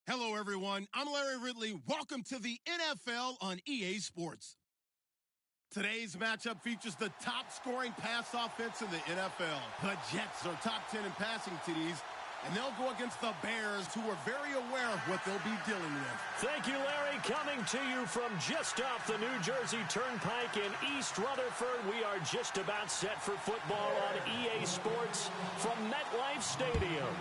Hello, everyone. I'm Larry Ridley. Welcome to the NFL on EA Sports. Today's matchup features the top-scoring pass offense in the NFL. The Jets are top 10 in passing TDs, and they'll go against the Bears, who are very aware of what they'll be dealing with. Thank you, Larry. Coming to you from just off the New Jersey Turnpike in East Rutherford, we are just about set for football on EA Sports from MetLife Stadium.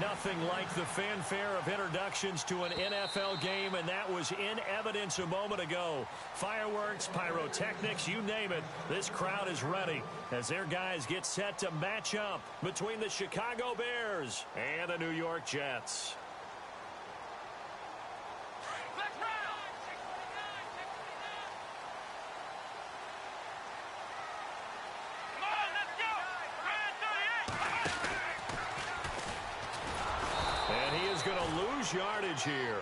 Nothing like the fanfare of introductions to an NFL game, and that was in evidence a moment ago. Fireworks, pyrotechnics, you name it. This crowd is ready as their guys get set to match up between the Chicago Bears and the New York Jets. Going to lose yardage here.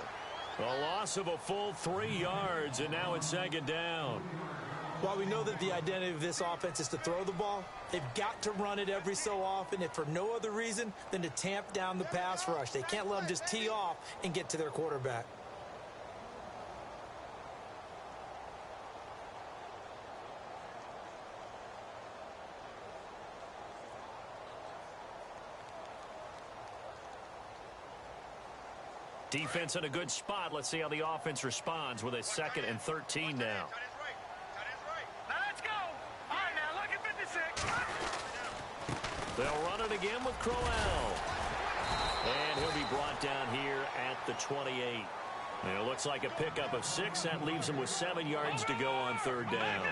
A loss of a full 3 yards, and now it's second down. While we know that the identity of this offense is to throw the ball, they've got to run it every so often, if for no other reason than to tamp down the pass rush. They can't let them just tee off and get to their quarterback. Defense in a good spot. Let's see how the offense responds with a 2nd and 13 now. Let's go. All right, now look at 56. They'll run it again with Crowell. And he'll be brought down here at the 28. And it looks like a pickup of 6. That leaves him with 7 yards to go on third down.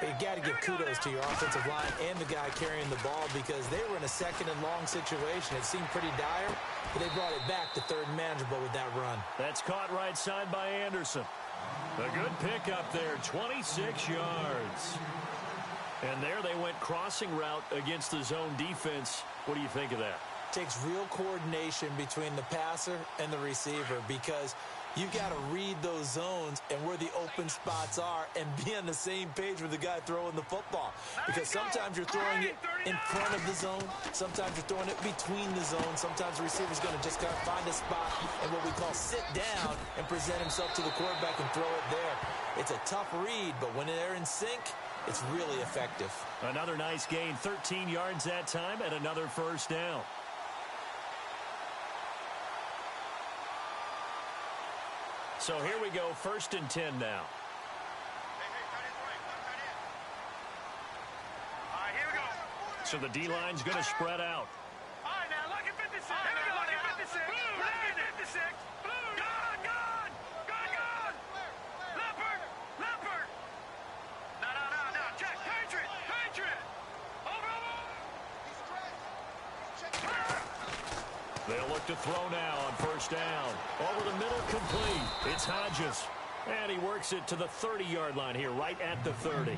You got to give kudos to your offensive line and the guy carrying the ball because they were in a 2nd and long situation. It seemed pretty dire, but they brought it back to 3rd and manageable with that run. That's caught right side by Anderson. A good pickup there, 26 yards. And there they went crossing route against the zone defense. What do you think of that? Takes real coordination between the passer and the receiver because you've got to read those zones and where the open spots are and be on the same page with the guy throwing the football. Because sometimes you're throwing it in front of the zone. Sometimes you're throwing it between the zones. Sometimes the receiver's going to just got to find a spot and what we call sit down and present himself to the quarterback and throw it there. It's a tough read, but when they're in sync, it's really effective. Another nice gain, 13 yards that time, and another first down. So here we go, 1st and 10 now. All right, here we go. So the D-line's going to spread out. All right, now look at 56. Here we go, look at 56. Blue, look at 56. Blue, gone. Leopard. No, check. Patriot. Over. They'll look to throw now on first down. Over the middle, complete. It's Hodges. And he works it to the 30-yard line here, right at the 30.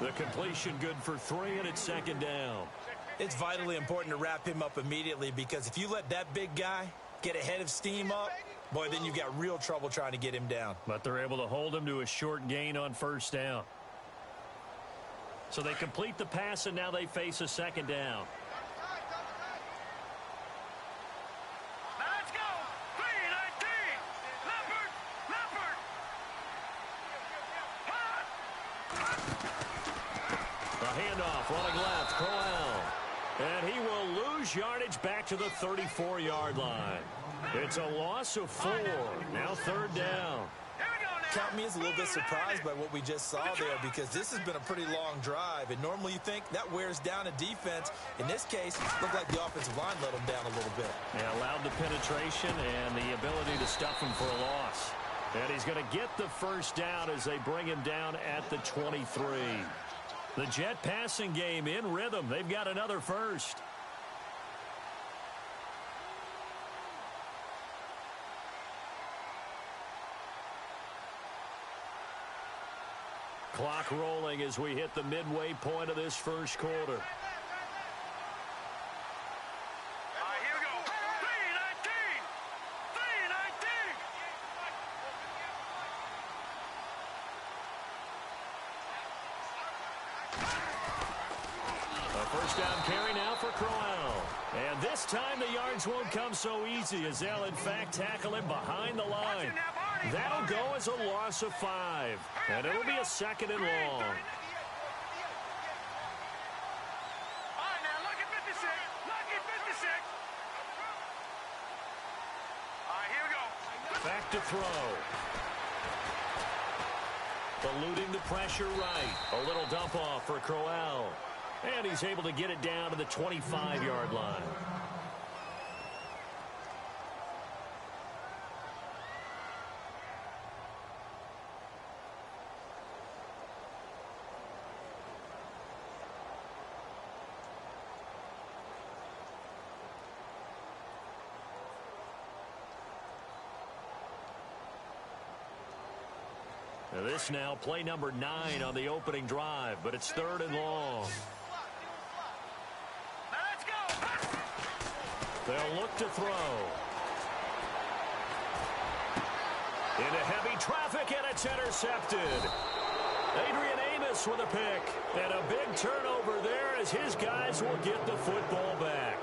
The completion good for 3, and it's second down. It's vitally important to wrap him up immediately because if you let that big guy get ahead of steam up, boy, then you've got real trouble trying to get him down. But they're able to hold him to a short gain on first down. So they complete the pass, and now they face a second down. Let's go. 3-19. Leopard. A handoff running left, Crowell. And he will lose yardage back to the 34-yard line. It's a loss of 4. Now third down. Count me as a little bit surprised by what we just saw there because this has been a pretty long drive, and normally you think that wears down a defense. In this case, it looked like the offensive line let them down a little bit. Yeah, allowed the penetration and the ability to stuff him for a loss. And he's going to get the first down as they bring him down at the 23. The Jet passing game in rhythm. They've got another first. Clock rolling as we hit the midway point of this first quarter. A first down carry now for Crowell. And this time the yards won't come so easy as they'll, in fact, tackle him behind the line. That'll go as a loss of 5. And it'll be a 2nd and long. All right, now, lucky 56. Lucky 56. All right, here we go. Back to throw. Eluding the pressure right. A little dump off for Crowell. And he's able to get it down to the 25-yard line. Now this now play number 9 on the opening drive, but it's 3rd and long. Now let's go. They'll look to throw. Into heavy traffic, and it's intercepted. Adrian Amos with a pick. And a big turnover there as his guys will get the football back.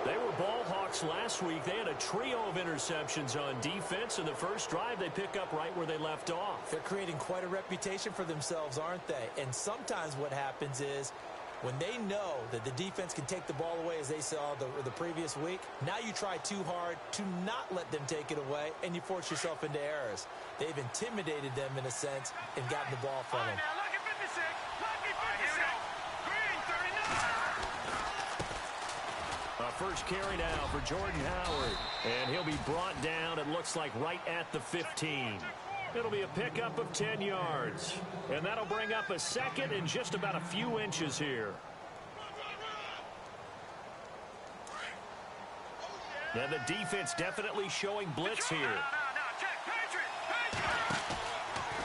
They were ball hawks last week. They had a trio of interceptions on defense. In the first drive, they pick up right where they left off. They're creating quite a reputation for themselves, aren't they? And sometimes what happens is when they know that the defense can take the ball away, as they saw the previous week, now you try too hard to not let them take it away, and you force yourself into errors. They've intimidated them in a sense and gotten the ball from them. Now, lucky 56. Lucky 56. Green 39. First carry now for Jordan Howard. And he'll be brought down, it looks like, right at the 15. It'll be a pickup of 10 yards. And that'll bring up a 2nd and just about a few inches here. Now the defense definitely showing blitz here. Now, check. Patriot.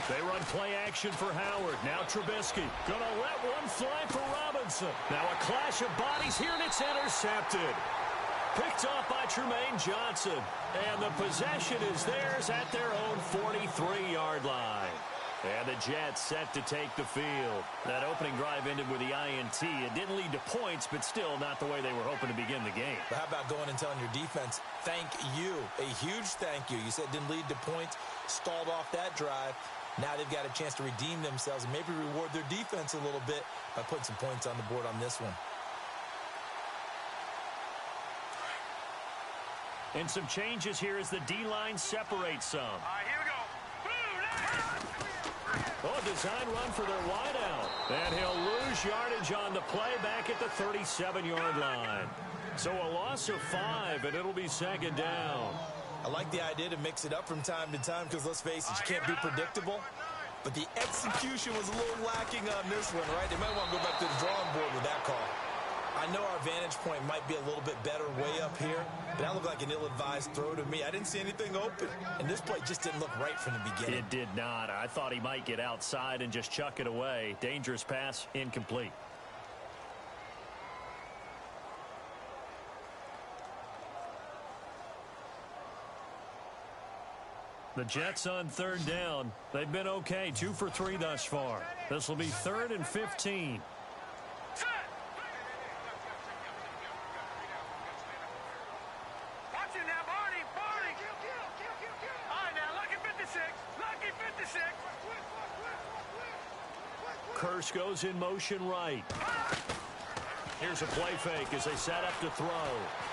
They run play action for Howard. Now Trubisky gonna let one fly for Robinson. Now a clash of bodies here, and it's intercepted. Picked off by Tremaine Johnson. And the possession is theirs at their own 43-yard line. And the Jets set to take the field. That opening drive ended with the INT. It didn't lead to points, but still not the way they were hoping to begin the game. But how about going and telling your defense, thank you, a huge thank you. You said it didn't lead to points, stalled off that drive. Now they've got a chance to redeem themselves and maybe reward their defense a little bit by putting some points on the board on this one. And some changes here as the D-line separates some. All right, here we go. Oh, design run for their wideout. And he'll lose yardage on the play back at the 37-yard line. So a loss of 5, and it'll be 2nd down. I like the idea to mix it up from time to time because, let's face it, you can't be predictable. But the execution was a little lacking on this one, right? They might want to go back to the drawing board with that call. I know our vantage point might be a little bit better way up here, but that looked like an ill-advised throw to me. I didn't see anything open, and this play just didn't look right from the beginning. It did not. I thought he might get outside and just chuck it away. Dangerous pass, incomplete. The Jets on 3rd down. They've been okay, 2 for 3 thus far. This will be 3rd and 15. Watch it now, Barney. All right, now, lucky 56. Lucky 56. Curse goes in motion right. Here's a play fake as they set up to throw.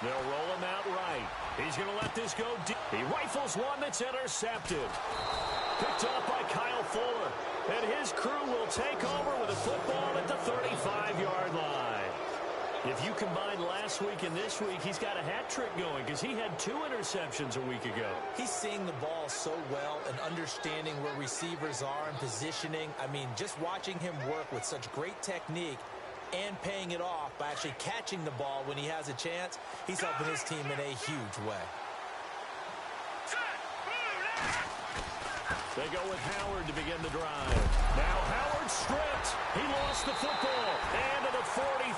They'll roll him out right. He's going to let this go deep. He rifles one that's intercepted. Picked off by Kyle Fuller. And his crew will take over with a football at the 35-yard line. If you combine last week and this week, he's got a hat trick going because he had 2 interceptions a week ago. He's seeing the ball so well and understanding where receivers are and positioning. I mean, just watching him work with such great technique and paying it off by actually catching the ball when he has a chance, he's helping his team in a huge way. They go with Howard to begin the drive. Now Howard stripped. He lost the football. And to the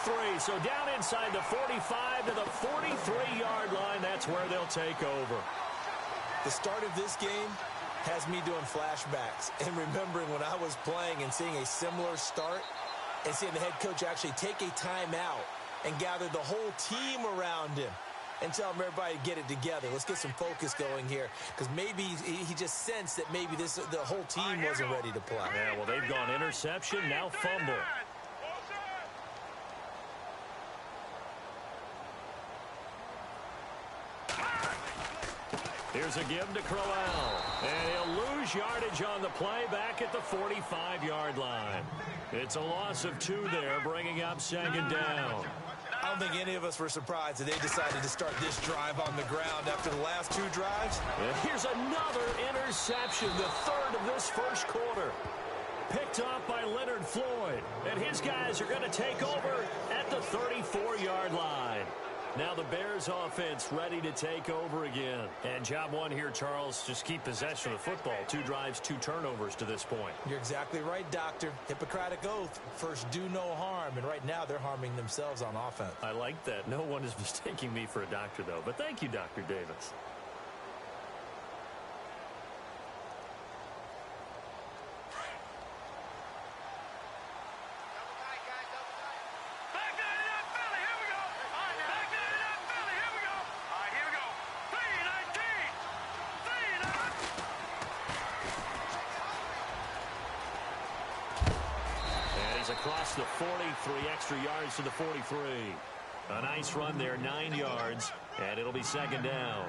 43. So down inside the 45 to the 43-yard line. That's where they'll take over. The start of this game has me doing flashbacks and remembering when I was playing and seeing a similar start and seeing the head coach actually take a timeout and gather the whole team around him and tell him everybody to get it together. Let's get some focus going here, because maybe he just sensed that maybe the whole team wasn't ready to play. Yeah, well, they've gone interception, now fumble. Here's a give to Crowell, and he'll lose yardage on the play back at the 45-yard line. It's a loss of 2 there, bringing up second down. I don't think any of us were surprised that they decided to start this drive on the ground after the last 2 drives. And here's another interception, the 3rd of this first quarter. Picked off by Leonard Floyd, and his guys are going to take over at the 34-yard line. Now the Bears offense ready to take over again. And job 1 here, Charles, just keep possession of the football. 2 drives, 2 turnovers to this point. You're exactly right, Doctor. Hippocratic oath. First, do no harm. And right now, they're harming themselves on offense. I like that. No one is mistaking me for a doctor, though. But thank you, Dr. Davis. Across the 40, 3 extra yards to the 43. A nice run there, 9 yards, and it'll be second down.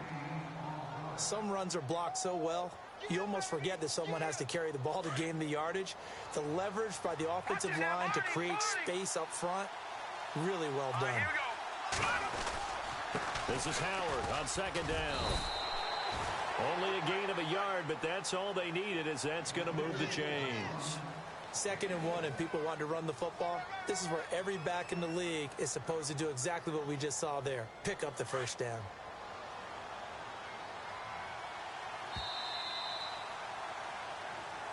Some runs are blocked so well, you almost forget that someone has to carry the ball to gain the yardage. The leverage by the offensive line to create space up front, really well done. This is Howard on second down. Only a gain of a yard, but that's all they needed, as that's going to move the chains. 2nd and 1 and people want to run the football. This is where every back in the league is supposed to do exactly what we just saw there. Pick up the first down.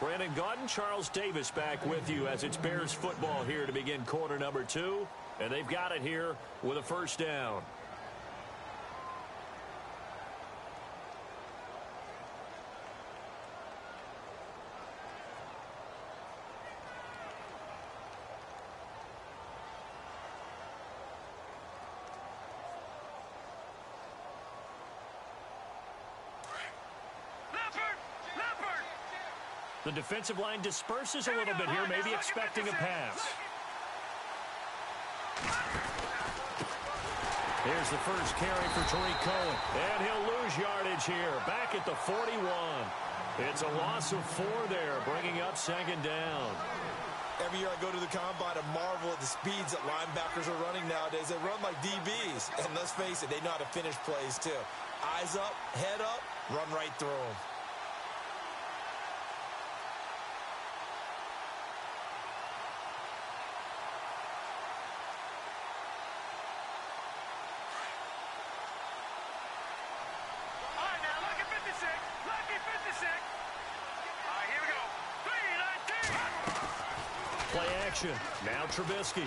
Brandon Gaudin, Charles Davis back with you as it's Bears football here to begin quarter number 2. And they've got it here with a first down. The defensive line disperses a little bit here, maybe expecting a pass. Here's the first carry for Tariq Cohen. And he'll lose yardage here, back at the 41. It's a loss of 4 there, bringing up second down. Every year I go to the combine and marvel at the speeds that linebackers are running nowadays. They run like DBs. And let's face it, they know how to finish plays too. Eyes up, head up, run right through them. Play action. Now Trubisky.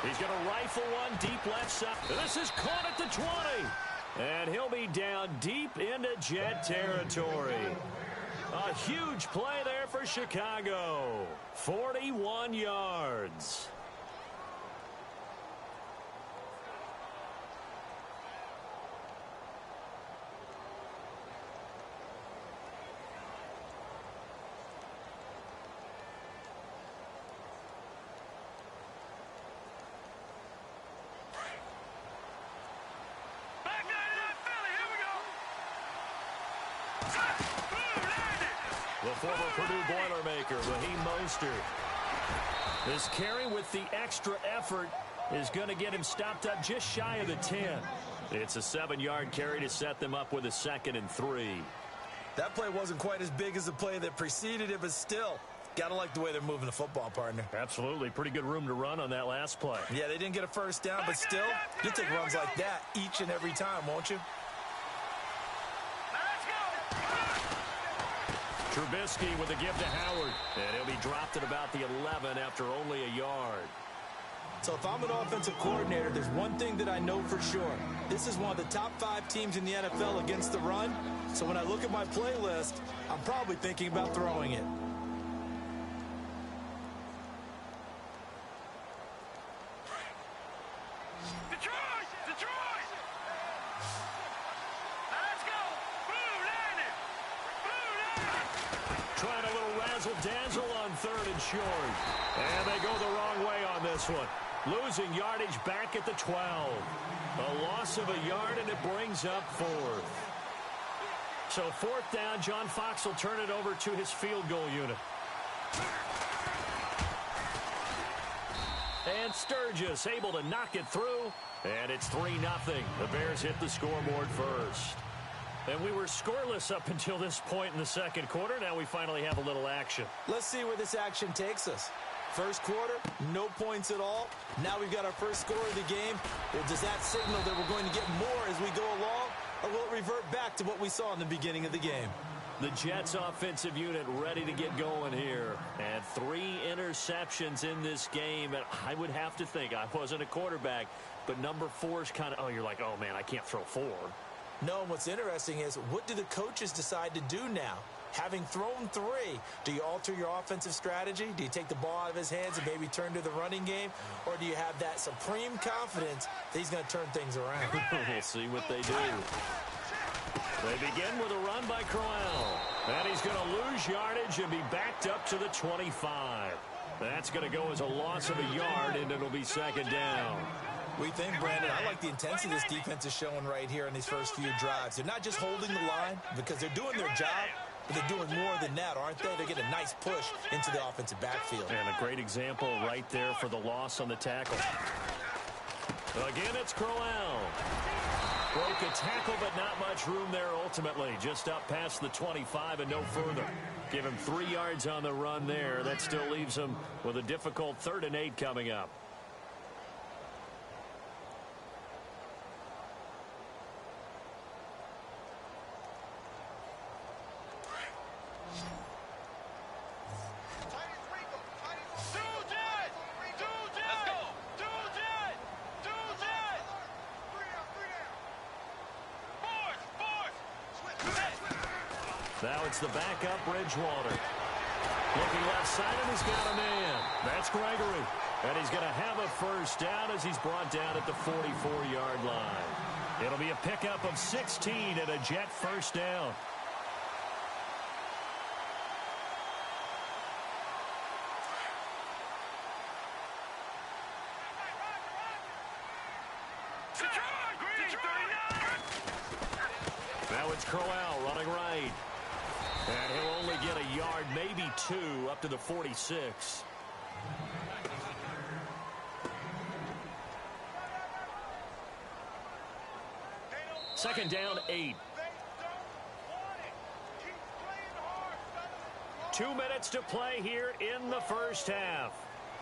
He's going to rifle one deep left side. This is caught at the 20. And he'll be down deep into Jet territory. A huge play there for Chicago. 41 yards. The former Purdue Boilermaker, Raheem Mostert. This carry with the extra effort is going to get him stopped up just shy of the 10. It's a 7-yard carry to set them up with a 2nd and 3. That play wasn't quite as big as the play that preceded it, but still, got to like the way they're moving the football, partner. Absolutely. Pretty good room to run on that last play. Yeah, they didn't get a first down, but still, you'll take runs like that each and every time, won't you? Trubisky with a give to Howard. And he'll be dropped at about the 11 after only a yard. So if I'm an offensive coordinator, there's one thing that I know for sure. This is one of the top 5 teams in the NFL against the run. So when I look at my playlist, I'm probably thinking about throwing it. razzle-dazzle on 3rd and short. And they go the wrong way on this one. Losing yardage back at the 12. A loss of a yard, and it brings up 4th. So 4th down, John Fox will turn it over to his field goal unit. And Sturgis able to knock it through. And it's 3-0. The Bears hit the scoreboard first. And we were scoreless up until this point in the second quarter. Now we finally have a little action. Let's see where this action takes us. First quarter, no points at all. Now we've got our first score of the game. Well, does that signal that we're going to get more as we go along? Or will it revert back to what we saw in the beginning of the game? The Jets offensive unit ready to get going here. And 3 interceptions in this game. And I would have to think, I wasn't a quarterback, but number 4 is kind of, oh, you're like, oh, man, I can't throw 4. No, and what's interesting is, what do the coaches decide to do now? Having thrown 3, do you alter your offensive strategy? Do you take the ball out of his hands and maybe turn to the running game? Or do you have that supreme confidence that he's going to turn things around? We'll see what they do. They begin with a run by Crowell. And he's going to lose yardage and be backed up to the 25. That's going to go as a loss of a yard, and it'll be 2nd down. We think, Brandon, I like the intensity this defense is showing right here in these first few drives. They're not just holding the line because they're doing their job, but they're doing more than that, aren't they? They're getting a nice push into the offensive backfield. And a great example right there for the loss on the tackle. Again, it's Crowell. Broke a tackle, but not much room there ultimately. Just up past the 25 and no further. Give him 3 yards on the run there. That still leaves him with a difficult 3rd and 8 coming up. Now it's the backup, Bridgewater. Looking left side, and he's got a man. That's Gregory. And he's going to have a first down as he's brought down at the 44-yard line. It'll be a pickup of 16 and a Jet first down. Now it's Crowell running right. And he'll only get a yard, maybe 2, up to the 46. Second down, 8. 2 minutes to play here in the first half.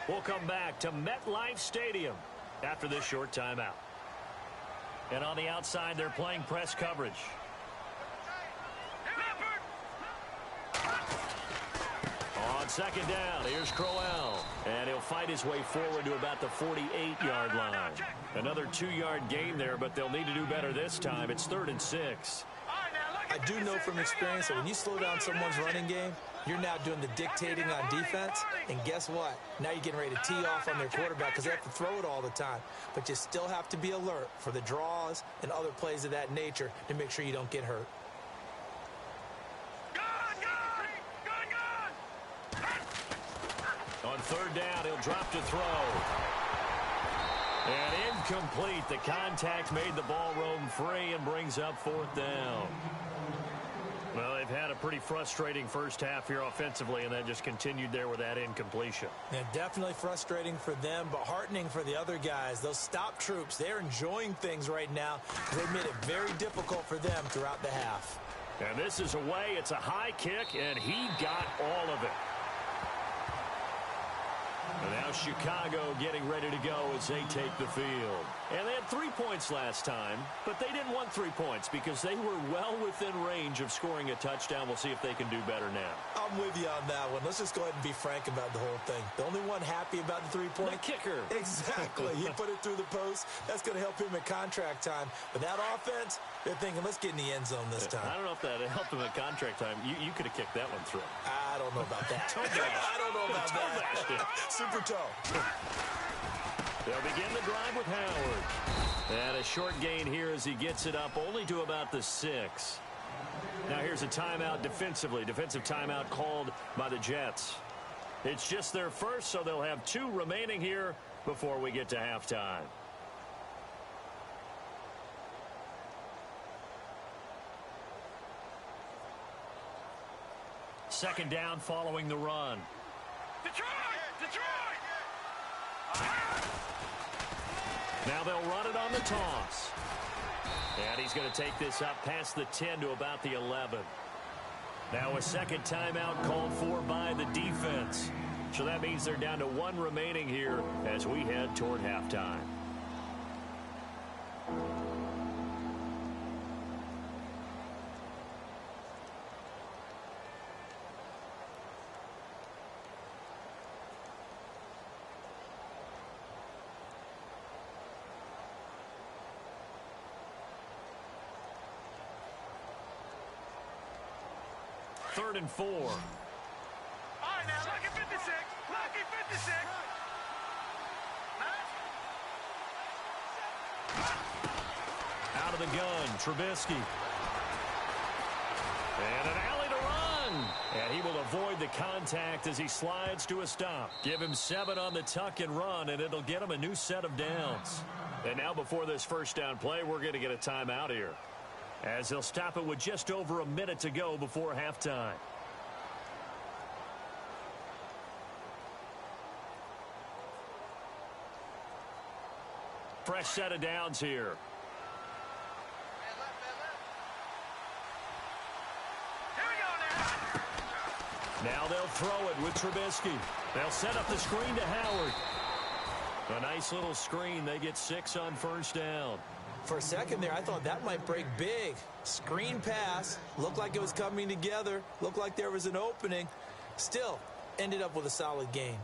We'll come back to MetLife Stadium after this short timeout. And on the outside, they're playing press coverage. On second down, here's Crowell. And he'll fight his way forward to about the 48-yard line. Another 2-yard gain there, but they'll need to do better this time. It's 3rd and 6. I do know from experience that when you slow down someone's running game, you're now doing the dictating on defense. And guess what? Now you're getting ready to tee off on their quarterback because they have to throw it all the time. But you still have to be alert for the draws and other plays of that nature to make sure you don't get hurt. On 3rd down, he'll drop to throw. And incomplete. The contact made the ball roam free and brings up 4th down. Well, they've had a pretty frustrating first half here offensively, and that just continued there with that incompletion. Yeah, definitely frustrating for them, but heartening for the other guys. Those stop troops, they're enjoying things right now. They've made it very difficult for them throughout the half. And this is away. It's a high kick, and he got all of it. And now Chicago getting ready to go as they take the field. And they had 3 points last time, but they didn't want 3 points because they were well within range of scoring a touchdown. We'll see if they can do better now. I'm with you on that one. Let's just go ahead and be frank about the whole thing. The only one happy about the 3-point? The kicker. Exactly. He put it through the post. That's going to help him at contract time. But that offense, they're thinking, let's get in the end zone this time. I don't know if that helped him at contract time. You could have kicked that one through. I don't know about that. I don't know about that. Super toe. They'll begin the drive with Howard. And a short gain here as he gets it up only to about the 6. Now here's a timeout defensively. Defensive timeout called by the Jets. It's just their first, so they'll have 2 remaining here before we get to halftime. Second down following the run. Detroit! Now they'll run it on the toss. And he's going to take this up past the 10 to about the 11. Now a second timeout called for by the defense. So that means they're down to 1 remaining here as we head toward halftime. Third and 4. All right, now, lucky 56. Lucky 56. Out of the gun, Trubisky. And an alley to run. And he will avoid the contact as he slides to a stop. Give him 7 on the tuck and run, and it'll get him a new set of downs. And now before this first down play, we're going to get a timeout here, as they'll stop it with just over a minute to go before halftime. Fresh set of downs here. Here we go now. Now they'll throw it with Trubisky. They'll set up the screen to Howard. A nice little screen. They get 6 on first down. For a second there, I thought that might break big. Screen pass. Looked like it was coming together. Looked like there was an opening. Still, ended up with a solid gain.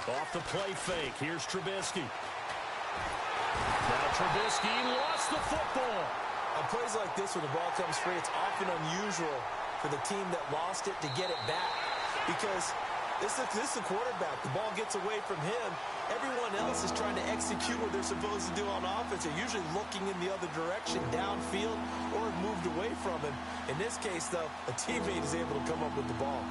Off the play fake. Here's Trubisky. Now Trubisky lost the football. On plays like this, when the ball comes free, it's often unusual for the team that lost it to get it back. Because this is the quarterback. The ball gets away from him. Everyone else is trying to execute what they're supposed to do on offense. They're usually looking in the other direction, downfield, or have moved away from him. In this case, though, a teammate is able to come up with the ball.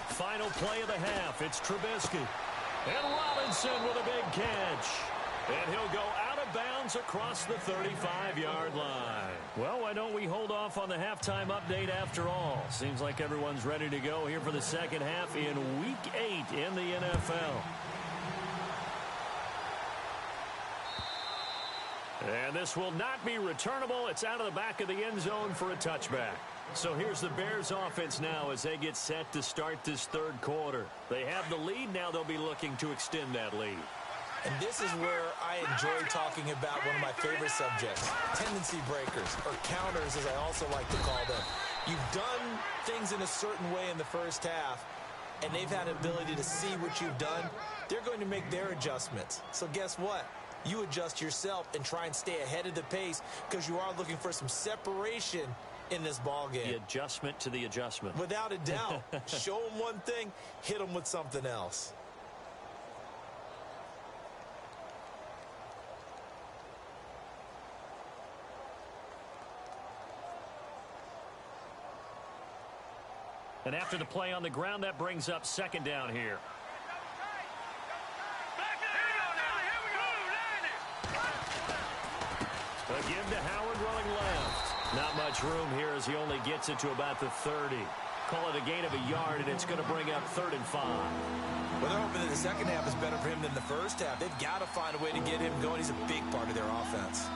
Final play of the half. It's Trubisky. And Robinson with a big catch. And he'll go out of bounds across the 35-yard line. Well, why don't we hold off on the halftime update after all? Seems like everyone's ready to go here for the second half in Week 8 in the NFL. And this will not be returnable. It's out of the back of the end zone for a touchback. So here's the Bears offense now as they get set to start this third quarter. They have the lead. Now they'll be looking to extend that lead. And this is where I enjoy talking about one of my favorite subjects, tendency breakers, or counters as I also like to call them. You've done things in a certain way in the first half, and they've had ability to see what you've done. They're going to make their adjustments. So guess what? You adjust yourself and try and stay ahead of the pace because you are looking for some separation in this ball game. The adjustment to the adjustment. Without a doubt. Show them one thing, hit them with something else. And after the play on the ground, that brings up second down here. Again to Howard running left. Not much room here as he only gets it to about the 30. Call it a gain of a yard, and it's going to bring up 3rd and 5. Well, they're hoping that the second half is better for him than the first half. They've got to find a way to get him going. He's a big part of their offense.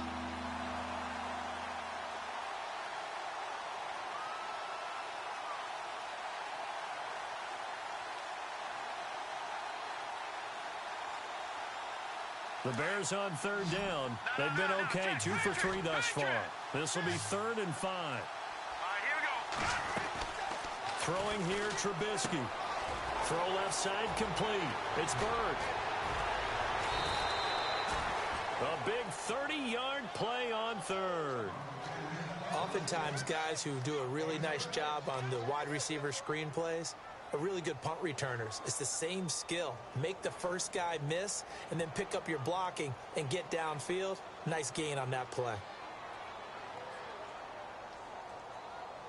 The Bears on third down. They've been okay, 2 for 3 thus far. This will be 3rd and 5. All right, here we go. Throwing here, Trubisky. Throw left side complete. It's Bird. A big 30-yard play on third. Oftentimes, guys who do a really nice job on the wide receiver screen plays are really good punt returners. It's the same skill. Make the first guy miss and then pick up your blocking and get downfield. Nice gain on that play.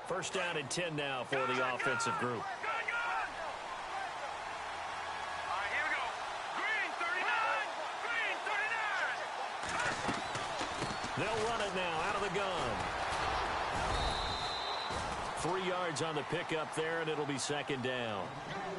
First down and 10 now for the offensive group. All right, here we go. Green 39. Green 39. They'll run it now out of the gun. 3 yards on the pickup there, and it'll be 2nd down.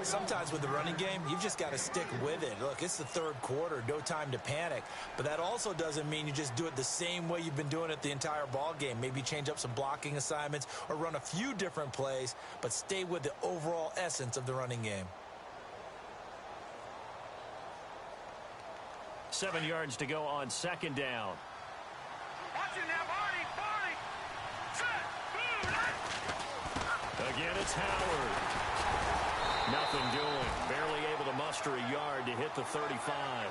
Sometimes with the running game, you've just got to stick with it. Look, it's the 3rd quarter, no time to panic. But that also doesn't mean you just do it the same way you've been doing it the entire ball game. Maybe change up some blocking assignments or run a few different plays, but stay with the overall essence of the running game. 7 yards to go on 2nd down. Watch it now, Barney. Set. Blue light. Again, it's Howard. Nothing doing. Barely able to muster a yard to hit the 35.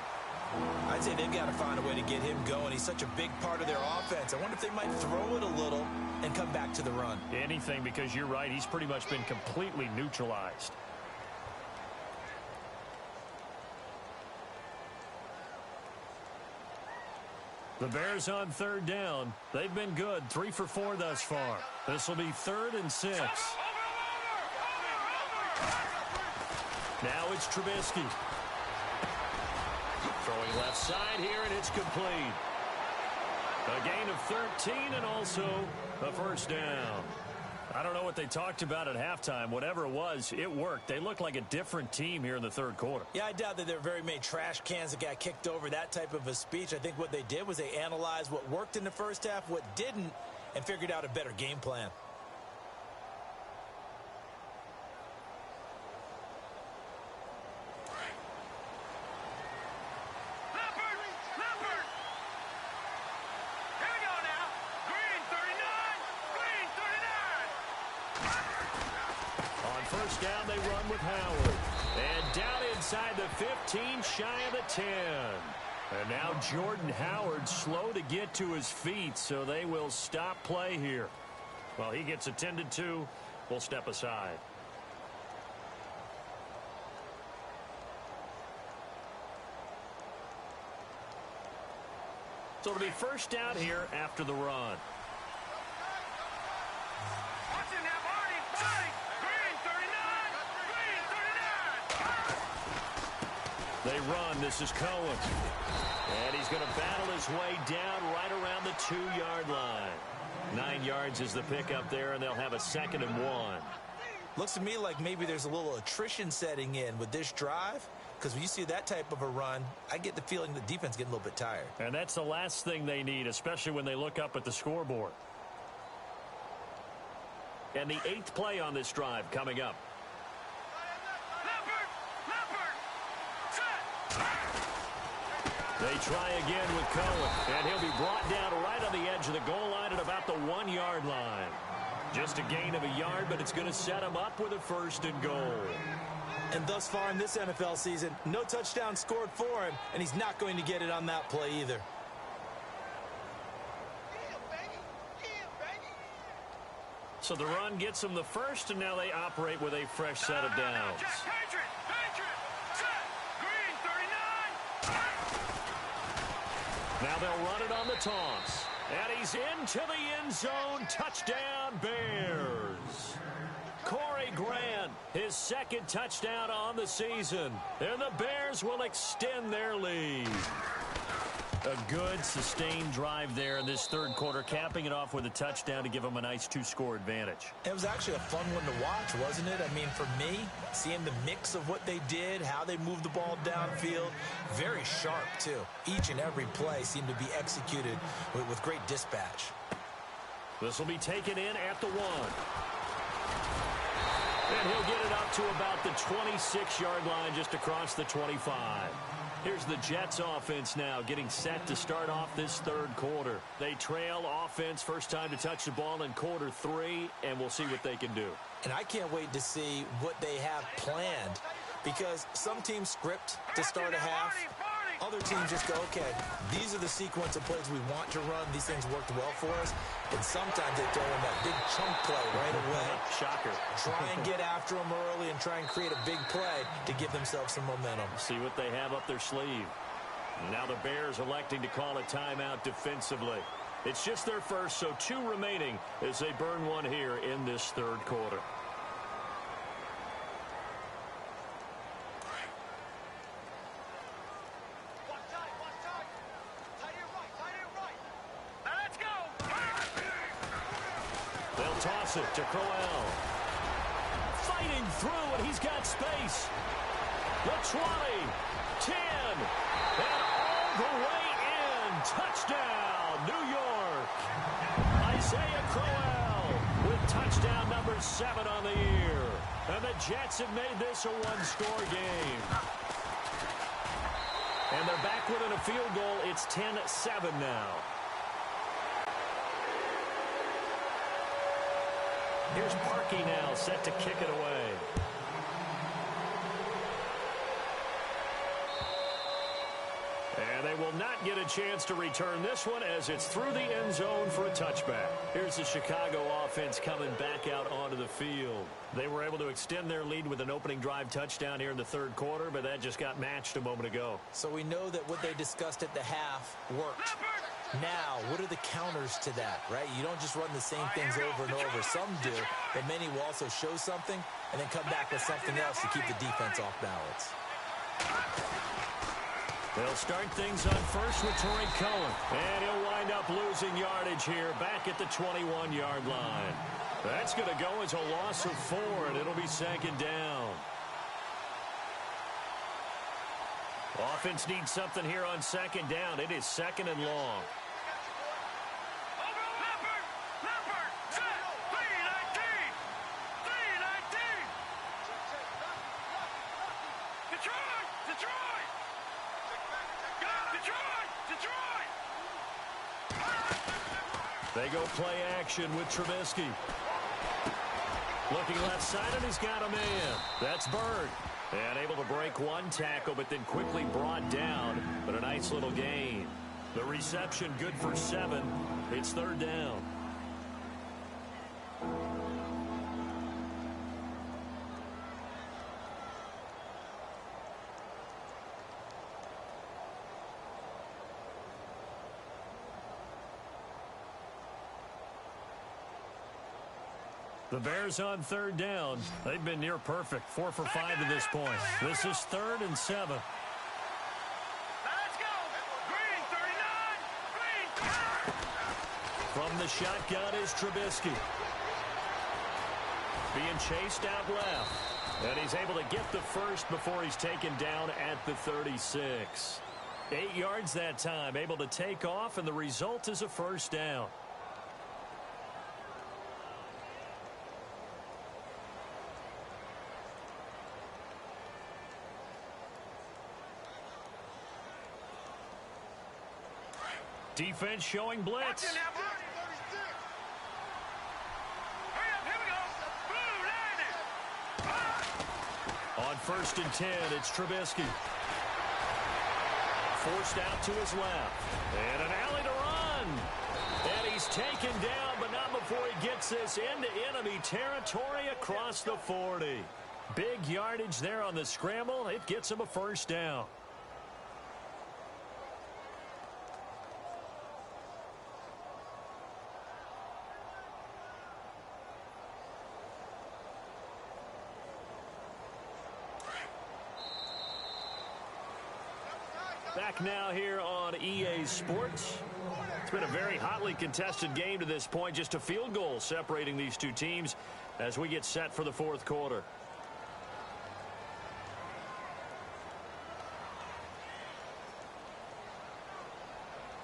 I'd say they've got to find a way to get him going. He's such a big part of their offense. I wonder if they might throw it a little and come back to the run. Anything, because you're right. He's pretty much been completely neutralized. The Bears on 3rd down. They've been good. 3 for 4 thus far. This will be 3rd and 6. Now it's Trubisky. Throwing left side here, and it's complete. A gain of 13 and also a first down. I don't know what they talked about at halftime. Whatever it was, it worked. They looked like a different team here in the 3rd quarter. Yeah, I doubt that there are very many trash cans that got kicked over, that type of a speech. I think what they did was they analyzed what worked in the first half, what didn't, and figured out a better game plan. First down, they run with Howard. And down inside the 15, shy of the 10. And now Jordan Howard slow to get to his feet, so they will stop play here. Well, he gets attended to. We'll step aside. So it'll be first down here after the run. They run. This is Cohen. And he's going to battle his way down right around the 2-yard line. 9 yards is the pickup there, and they'll have a 2nd and 1. Looks to me like maybe there's a little attrition setting in with this drive, because when you see that type of a run, I get the feeling the defense getting a little bit tired. And that's the last thing they need, especially when they look up at the scoreboard. And the 8th play on this drive coming up. They try again with Cohen, and he'll be brought down right on the edge of the goal line at about the 1-yard line. Just a gain of a yard, but it's going to set him up with a 1st and goal. And thus far in this NFL season, no touchdown scored for him, and he's not going to get it on that play either. So the run gets them the 1st, and now they operate with a fresh set of downs. Now they'll run it on the toss. And he's into the end zone. Touchdown, Bears. Corey Grant, his 2nd touchdown on the season. And the Bears will extend their lead. A good, sustained drive there in this 3rd quarter, capping it off with a touchdown to give them a nice 2-score advantage. It was actually a fun one to watch, wasn't it? I mean, for me, seeing the mix of what they did, how they moved the ball downfield, very sharp, too. Each and every play seemed to be executed with great dispatch. This will be taken in at the 1. And he'll get it up to about the 26-yard line, just across the 25. Here's the Jets offense now getting set to start off this third quarter. They trail offense, first time to touch the ball in quarter 3, and we'll see what they can do. And I can't wait to see what they have planned, because some teams script to start a half. Other teams just go, okay, these are the sequence of plays we want to run. These things worked well for us. And sometimes they throw in that big chunk play right away. Shocker. Try and get after them early and try and create a big play to give themselves some momentum. See what they have up their sleeve. Now the Bears electing to call a timeout defensively. It's just their first, so 2 remaining as they burn one here in this third quarter. Toss it to Crowell. Fighting through, and he's got space. The 20, 10, and all the way in. Touchdown, New York. Isaiah Crowell with touchdown number 7 on the year. And the Jets have made this a one-score game. And they're back within a field goal. It's 10-7 now. Here's Parkey now, set to kick it away. And they will not get a chance to return this one as it's through the end zone for a touchback. Here's the Chicago offense coming back out onto the field. They were able to extend their lead with an opening drive touchdown here in the third quarter, but that just got matched a moment ago. So we know that what they discussed at the half worked. Now, what are the counters to that, right? You don't just run the same things over and over. Some do, but many will also show something and then come back with something else to keep the defense off balance. They'll start things on first with Torrey Cohen. And he'll wind up losing yardage here back at the 21-yard line. That's going to go as a loss of 4, and it'll be second down. Offense needs something here on second down. It is second and long. They go play action with Trubisky. Looking left side, and he's got a man. That's Bird. And able to break one tackle, but then quickly brought down. But a nice little gain. The reception good for 7. It's third down. The Bears on third down. They've been near perfect. 4 for 5 to this point. This is 3rd and 7. Let's go. Green, 39. Green. From the shotgun is Trubisky. Being chased out left. And he's able to get the first before he's taken down at the 36. 8 yards that time. Able to take off, and the result is a first down. Defense showing blitz. Hurry up, here we go. Blue, On 1st and 10, it's Trubisky. Forced out to his left. And an alley to run. And he's taken down, but not before he gets this into enemy territory across the 40. Big yardage there on the scramble. It gets him a first down. Back now here on EA Sports. It's been a very hotly contested game to this point. Just a field goal separating these two teams as we get set for the fourth quarter.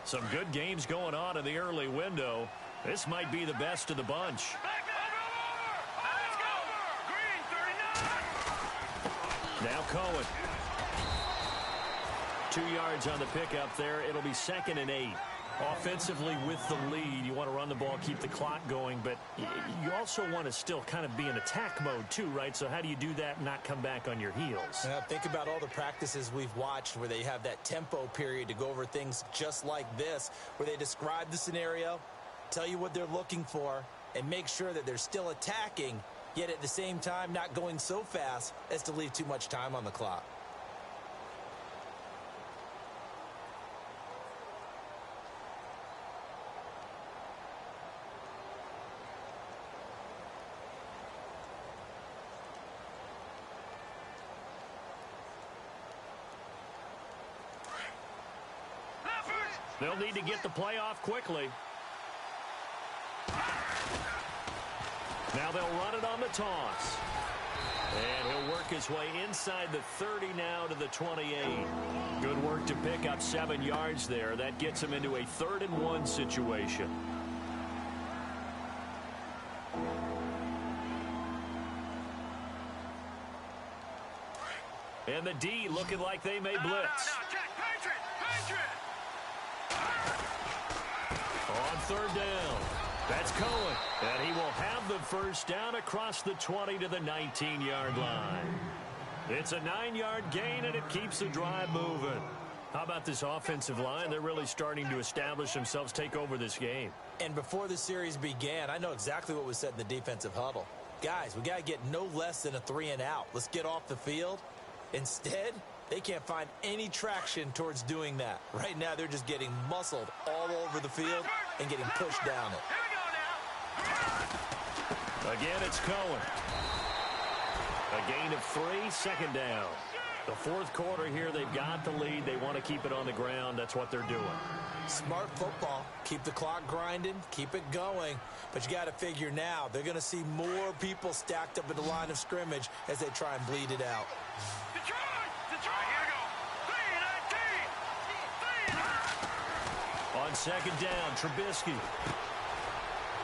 Some good games going on in the early window. This might be the best of the bunch. Let's go. Green, 39. Now Cohen. 2 yards on the pickup there. It'll be 2nd and 8. Offensively with the lead, you want to run the ball, keep the clock going, but you also want to still kind of be in attack mode too, right? So how do you do that and not come back on your heels? Yeah, think about all the practices we've watched where they have that tempo period to go over things just like this, where they describe the scenario, tell you what they're looking for, and make sure that they're still attacking, yet at the same time not going so fast as to leave too much time on the clock. They'll need to get the play off quickly. Now they'll run it on the toss. And he'll work his way inside the 30 now to the 28. Good work to pick up 7 yards there. That gets him into a 3rd and 1 situation. And the D looking like they may blitz. On 3rd down, that's Cohen, and he will have the 1st down across the 20 to the 19-yard line. It's a 9-yard gain, and it keeps the drive moving. How about this offensive line? They're really starting to establish themselves, take over this game. And before the series began, I know exactly what was said in the defensive huddle. Guys, we got to get no less than a 3 and out. Let's get off the field. Instead, they can't find any traction towards doing that. Right now, they're just getting muscled all over the field and getting pushed down it. Again, it's Cohen. A gain of 3, 2nd down. The 4th quarter here, they've got the lead. They want to keep it on the ground. That's what they're doing. Smart football. Keep the clock grinding. Keep it going. But you got to figure now, they're going to see more people stacked up at the line of scrimmage as they try and bleed it out. On 2nd down, Trubisky.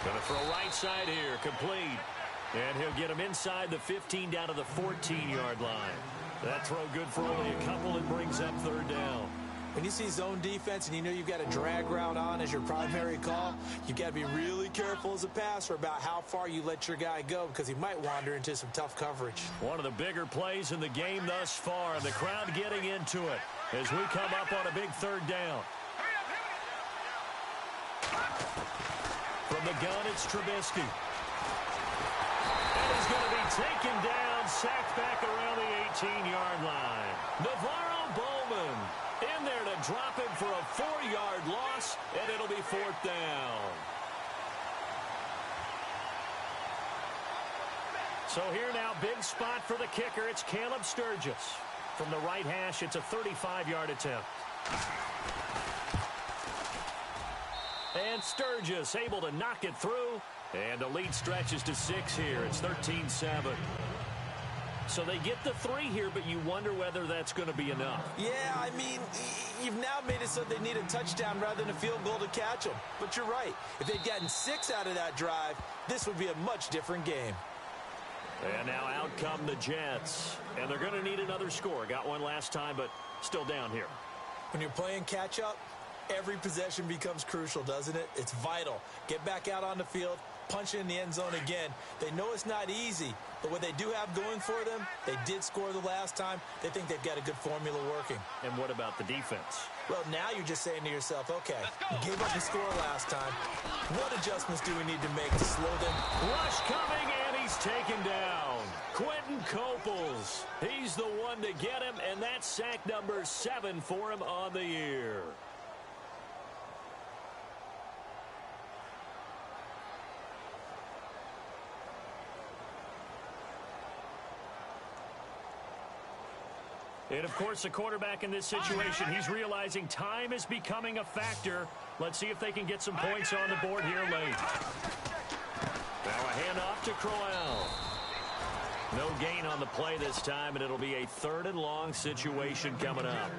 Going to throw right side here, complete. And he'll get him inside the 15 down to the 14-yard line. That throw good for only a couple and brings up 3rd down. When you see zone defense and you know you've got a drag route on as your primary call, you've got to be really careful as a passer about how far you let your guy go because he might wander into some tough coverage. One of the bigger plays in the game thus far, and the crowd getting into it as we come up on a big 3rd down. From the gun, it's Trubisky. And he's going to be taken down, sacked back around the 18-yard line. Navarro Bowman in there to drop him for a 4-yard loss, and it'll be 4th down. So here now, big spot for the kicker. It's Caleb Sturgis. From the right hash, it's a 35-yard attempt. And Sturgis able to knock it through. And the lead stretches to 6 here. It's 13-7. So they get the 3 here, but you wonder whether that's going to be enough. Yeah, I mean, you've now made it so they need a touchdown rather than a field goal to catch them. But you're right. If they'd gotten 6 out of that drive, this would be a much different game. And now out come the Jets. And they're going to need another score. Got one last time, but still down here. When you're playing catch-up, every possession becomes crucial, doesn't it? It's vital. Get back out on the field, punch it in the end zone again. They know it's not easy, but what they do have going for them, they did score the last time. They think they've got a good formula working. And what about the defense? Well, now you're just saying to yourself, okay, we gave up the score last time. What adjustments do we need to make to slow them? Rush coming, and he's taken down. Quentin Coples. He's the one to get him, and that's sack number 7 for him on the year. And, of course, the quarterback in this situation, he's realizing time is becoming a factor. Let's see if they can get some points on the board here late. Now a handoff to Crowell. No gain on the play this time, and it'll be a 3rd and long situation coming up.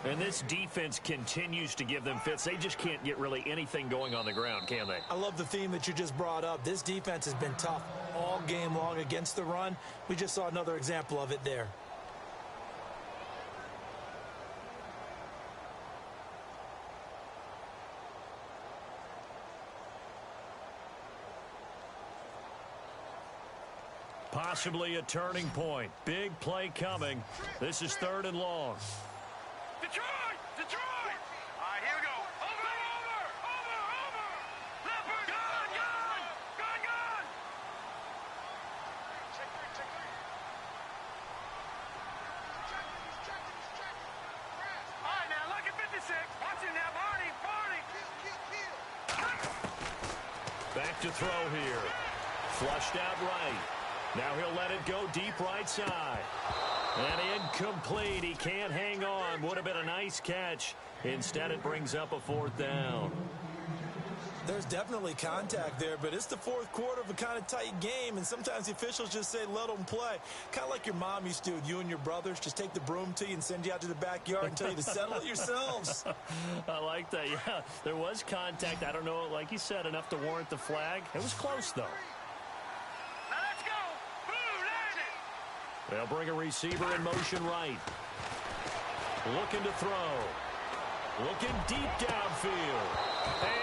And this defense continues to give them fits. They just can't get really anything going on the ground, can they? I love the theme that you just brought up. This defense has been tough all game long against the run. We just saw another example of it there. Possibly a turning point. Big play coming. This is 3rd and long. Detroit! Detroit! All right, here we go. Over! Leopard! Gun! Check three. All right, now, look at 56. Watch him now, Barney. Back to throw here. Flushed out right. Now he'll let it go deep right side. And incomplete. He can't hang on. Would have been a nice catch. Instead, it brings up a 4th down. There's definitely contact there, but it's the 4th quarter of a kind of tight game, and sometimes the officials just say, let them play. Kind of like your mom used to do with you and your brothers. Just take the broom to you and send you out to the backyard and tell you to settle it yourselves. I like that. Yeah, there was contact. I don't know, like you said, enough to warrant the flag. It was close, though. Now let's go. Blue, land it. They'll bring a receiver in motion right. Looking to throw. Looking deep downfield.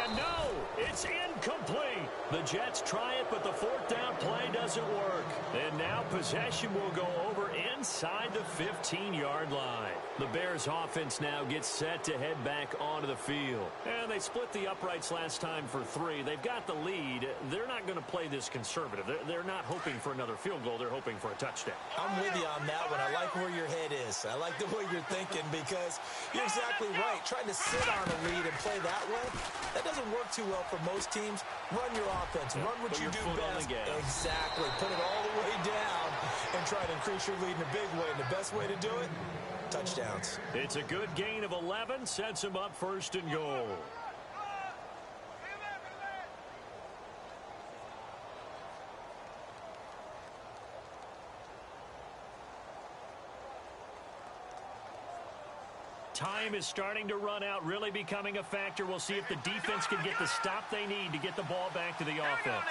And no, it's incomplete. The Jets try it, but the 4th down play doesn't work. And now possession will go over inside the 15-yard line. The Bears offense now gets set to head back onto the field. And they split the uprights last time for 3. They've got the lead. They're not going to play this conservative. They're not hoping for another field goal. They're hoping for a touchdown. I'm with you on that one. I like where your head is. I like the way you're thinking because you're exactly right. Trying to sit on a lead and play that way, that doesn't work too well for most teams. Run your offense. Run what you do best. Exactly. Put it all the way down and try to increase your lead in a big way. And the best way to do it, touchdowns. It's a good gain of 11. Sets him up 1st and goal. Time is starting to run out, really becoming a factor. We'll see if the defense can get the stop they need to get the ball back to the offense.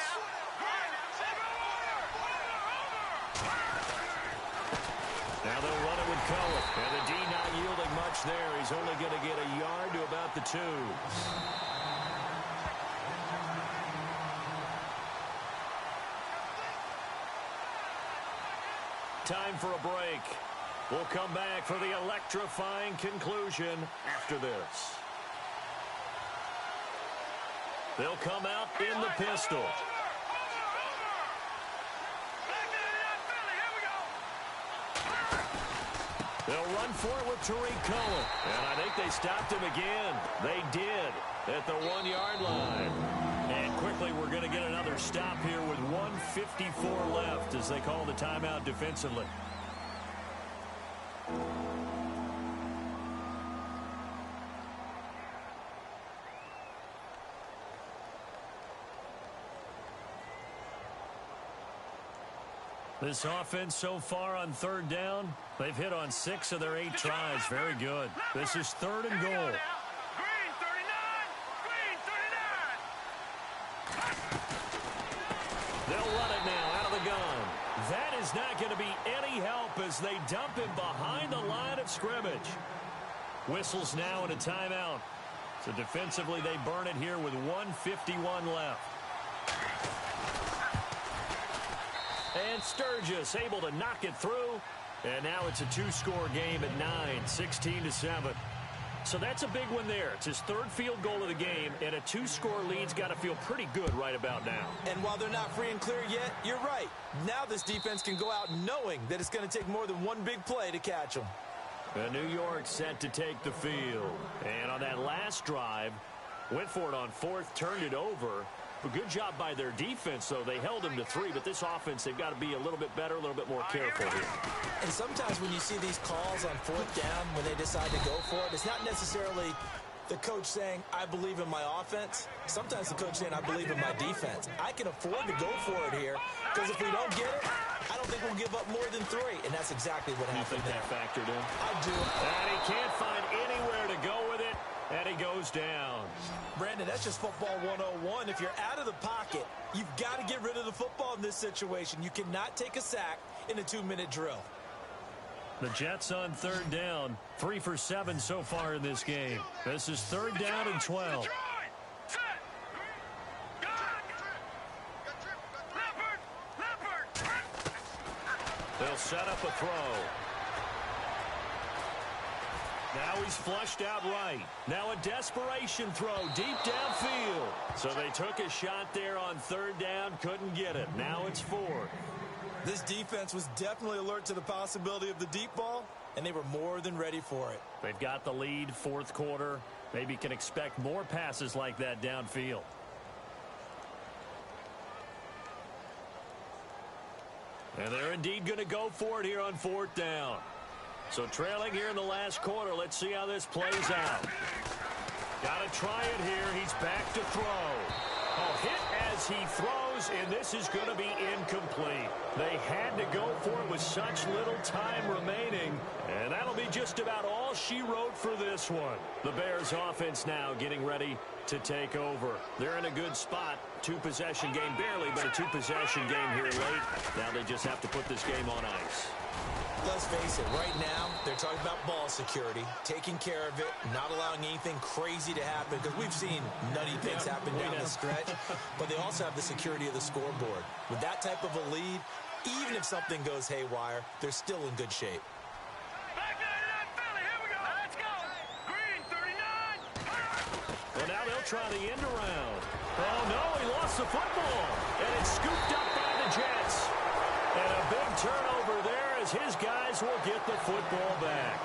Now they'll run it with Cohen. And the D not yielding much there. He's only going to get a yard to about the 2. Time for a break. We'll come back for the electrifying conclusion after this. They'll come out in the pistol. They'll run for it with Tariq Cohen. And I think they stopped him again. They did at the 1-yard line. And quickly we're going to get another stop here with 1:54 left as they call the timeout defensively. This offense so far on 3rd down, they've hit on 6 of their 8 tries. Very good. This is 3rd and goal. Green 39. They'll run it now out of the gun. That is not going to be any help as they dump him behind the line of scrimmage. Whistles now and a timeout. So defensively they burn it here with 1:51 left. And Sturgis able to knock it through. And now it's a 2-score game at 9, 16-7. So that's a big one there. It's his 3rd field goal of the game, and a 2-score lead's got to feel pretty good right about now. And while they're not free and clear yet, you're right. Now this defense can go out knowing that it's going to take more than one big play to catch them. And New York set to take the field. And on that last drive, went for it on 4th, turned it over. A good job by their defense, though. They held them to 3, but this offense, they've got to be a little bit better, a little bit more careful here. And sometimes when you see these calls on 4th down, when they decide to go for it, it's not necessarily the coach saying, I believe in my offense. Sometimes the coach saying, I believe in my defense. I can afford to go for it here, because if we don't get it, I don't think we'll give up more than 3. And that's exactly what happened there. You think that factored in? I do. And he can't find anywhere to go with it. And he goes down. Brandon, that's just football 101. If you're out of the pocket, you've got to get rid of the football in this situation. You cannot take a sack in a 2-minute drill. The Jets on 3rd down. 3 for 7 so far in this game. This is 3rd down and 12. He'll set up a throw. Now he's flushed out right. Now a desperation throw deep downfield. So they took a shot there on third down, couldn't get it. Now it's fourth. This defense was definitely alert to the possibility of the deep ball, and they were more than ready for it. They've got the lead, fourth quarter. Maybe can expect more passes like that downfield. And they're indeed going to go for it here on fourth down. So trailing here in the last quarter. Let's see how this plays out. Got to try it here. He's back to throw. Oh, hit as he throws, and this is going to be incomplete. They had to go for it with such little time remaining, and that'll be just about all she wrote for this one. The Bears offense now getting ready to take over. They're in a good spot. Two-possession game, barely, but a two-possession game here late. Now they just have to put this game on ice. Let's face it, right now, they're talking about ball security, taking care of it, not allowing anything crazy to happen, because we've seen nutty things happen down the stretch, but they also have the security of the scoreboard. With that type of a lead, even if something goes haywire, they're still in good shape. Back 99 Philly, here we go. Let's go. Green 39. Well, now they'll try the end around. Oh, no, he lost the football, and it's scooped up by the Jets. And a big turnover there as his guys will get the football back.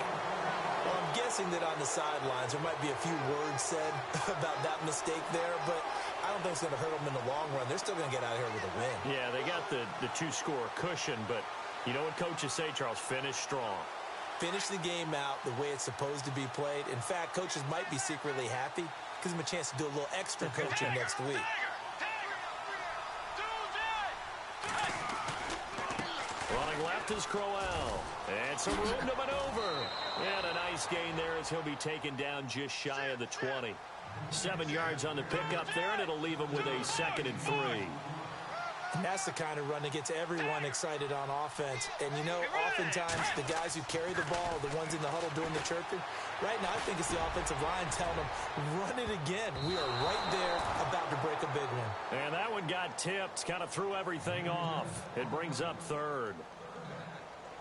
Well, I'm guessing that on the sidelines there might be a few words said about that mistake there, but I don't think it's going to hurt them in the long run. They're still going to get out of here with a win. Yeah, they got the two-score cushion, but you know what coaches say, Charles? Finish strong. Finish the game out the way it's supposed to be played. In fact, coaches might be secretly happy. Gives them a chance to do a little extra coaching next week. Running left is Crowell. And some room to maneuver. And a nice gain there as he'll be taken down just shy of the 20. 7 yards on the pickup there, and it'll leave him with a 2nd and 3. And that's the kind of run that gets everyone excited on offense. And, you know, oftentimes the guys who carry the ball, the ones in the huddle doing the chirping, right now I think it's the offensive line telling them, run it again. We are right there about to break a big one. And that one got tipped, kind of threw everything off. It brings up third.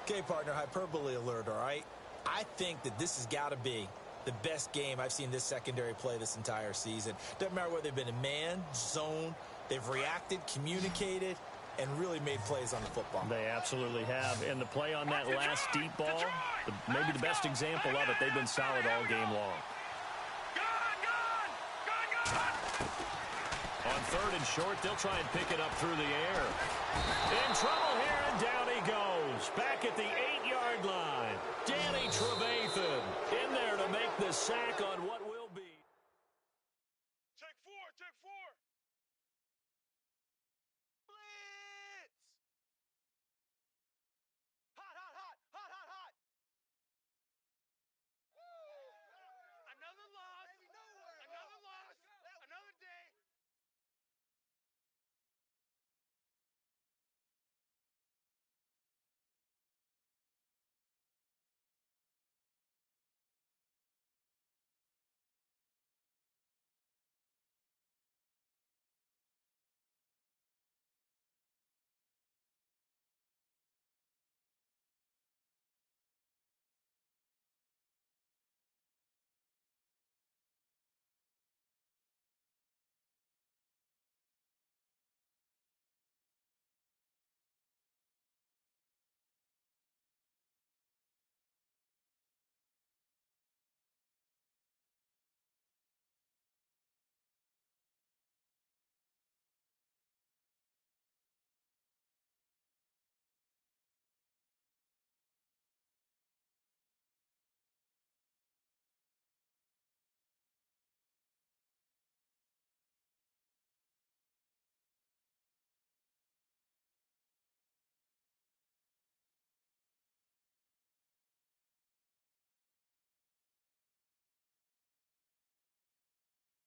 Okay, partner, hyperbole alert, all right? I think that this has got to be the best game I've seen this secondary play this entire season. Doesn't matter whether they've been in man, zone, they've reacted, communicated, and really made plays on the football. They absolutely have. And the play on that last deep ball, maybe the best example of it, they've been solid all game long. On third and short, they'll try and pick it up through the air. In trouble here, and down he goes. Back at the 8-yard line. Danny Trevathan in there to make the sack on what will be. Take 4, take 4.